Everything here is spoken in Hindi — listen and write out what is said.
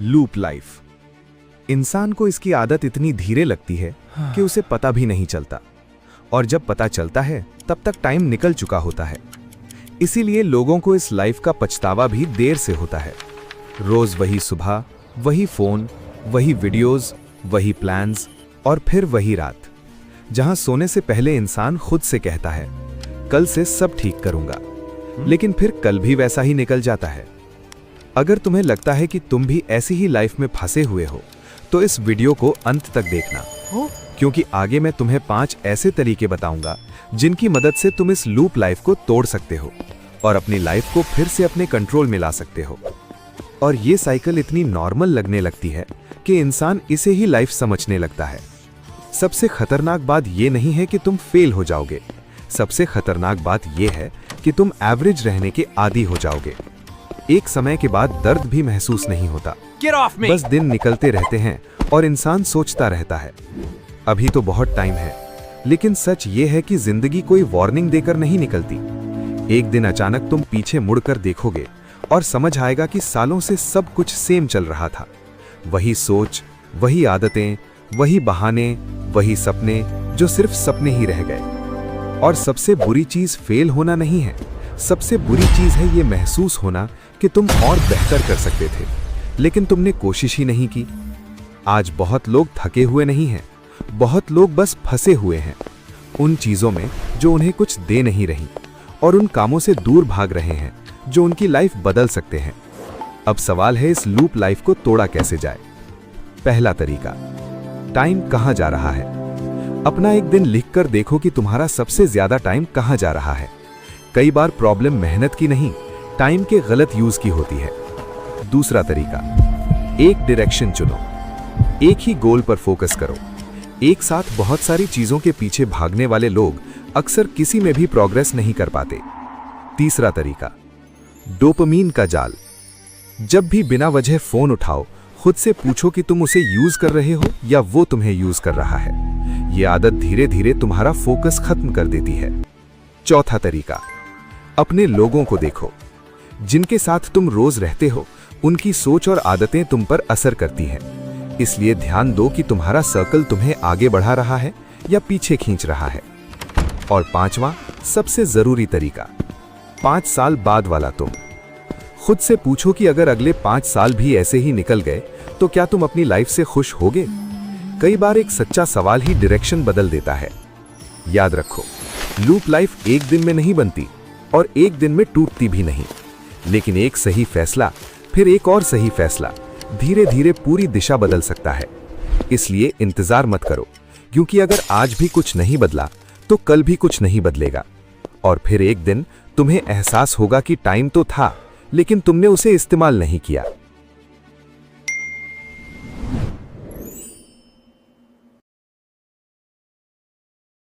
Loop life. इंसान को इसकी आदत इतनी धीरे लगती है कि उसे पता भी नहीं चलता, और जब पता चलता है तब तक टाइम निकल चुका होता है। इसीलिए लोगों को इस लाइफ का पछतावा भी देर से होता है। रोज वही सुबह, वही फोन, वही वीडियोस, वही प्लान्स, और फिर वही रात, जहां सोने से पहले इंसान खुद से कहता है कल से सब ठीक करूंगा, लेकिन फिर कल भी वैसा ही निकल जाता है। अगर तुम्हें लगता है कि तुम भी ऐसी ही लाइफ में फंसे हुए हो, तो इस वीडियो को अंत तक देखना, क्योंकि आगे मैं तुम्हें 5 ऐसे तरीके बताऊंगा जिनकी मदद से तुम इस लूप लाइफ को तोड़ सकते हो और अपनी लाइफ को फिर से अपने कंट्रोल में ला सकते हो। और ये साइकिल इतनी नॉर्मल लगने लगती है कि इंसान इसे ही लाइफ समझने लगता है। सबसे खतरनाक बात ये नहीं है कि तुम फेल हो जाओगे, सबसे खतरनाक बात यह है कि तुम एवरेज रहने के आदी हो जाओगे। एक समय के बाद दर्द भी महसूस नहीं होता, बस दिन निकलते रहते हैं और इंसान सोचता रहता है अभी तो बहुत टाइम है। लेकिन सच ये है कि जिंदगी कोई वार्निंग देकर नहीं निकलती। एक दिन अचानक तुम पीछे मुड़कर देखोगे और समझ आएगा कि सालों से सब कुछ सेम चल रहा था। वही सोच, वही आदतें, वही बहाने, वही सपने जो सिर्फ सपने ही रह गए। और सबसे बुरी चीज फेल होना नहीं है, सबसे बुरी चीज है ये महसूस होना कि तुम और बेहतर कर सकते थे, लेकिन तुमने कोशिश ही नहीं की। आज बहुत लोग थके हुए नहीं हैं, बहुत लोग बस फंसे हुए हैं उन चीजों में जो उन्हें कुछ दे नहीं रही, और उन कामों से दूर भाग रहे हैं जो उनकी लाइफ बदल सकते हैं। अब सवाल है इस लूप लाइफ को तोड़ा कैसे जाए। पहला तरीका, टाइम कहां जा रहा है। अपना एक दिन लिखकर देखो कि तुम्हारा सबसे ज्यादा टाइम कहां जा रहा है। कई बार प्रॉब्लम मेहनत की नहीं, टाइम के गलत यूज की होती है। दूसरा तरीका, एक डायरेक्शन चुनो, एक ही गोल पर फोकस करो। एक साथ बहुत सारी चीजों के पीछे भागने वाले लोग अक्सर किसी में भी प्रोग्रेस नहीं कर पाते। तीसरा तरीका, डोपामीन का जाल। जब भी बिना वजह फोन उठाओ, खुद से पूछो कि तुम उसे यूज कर रहे हो या वो तुम्हें यूज कर रहा है। यह आदत धीरे धीरे तुम्हारा फोकस खत्म कर देती है। चौथा तरीका, अपने लोगों को देखो। जिनके साथ तुम रोज रहते हो, उनकी सोच और आदतें तुम पर असर करती हैं। इसलिए ध्यान दो कि तुम्हारा सर्कल तुम्हें आगे बढ़ा रहा है या पीछे खींच रहा है। और पांचवा, सबसे जरूरी तरीका, 5 साल बाद वाला तुम। खुद से पूछो कि अगर अगले 5 साल भी ऐसे ही निकल गए तो क्या तुम अपनी लाइफ से खुश होगे। कई बार एक सच्चा सवाल ही डायरेक्शन बदल देता है। याद रखो, लूप लाइफ एक दिन में नहीं बनती और एक दिन में टूटती भी नहीं, लेकिन एक सही फैसला, फिर एक और सही फैसला धीरे धीरे पूरी दिशा बदल सकता है। इसलिए इंतजार मत करो, क्योंकि अगर आज भी कुछ नहीं बदला तो कल भी कुछ नहीं बदलेगा। और फिर एक दिन तुम्हें एहसास होगा कि टाइम तो था, लेकिन तुमने उसे इस्तेमाल नहीं किया।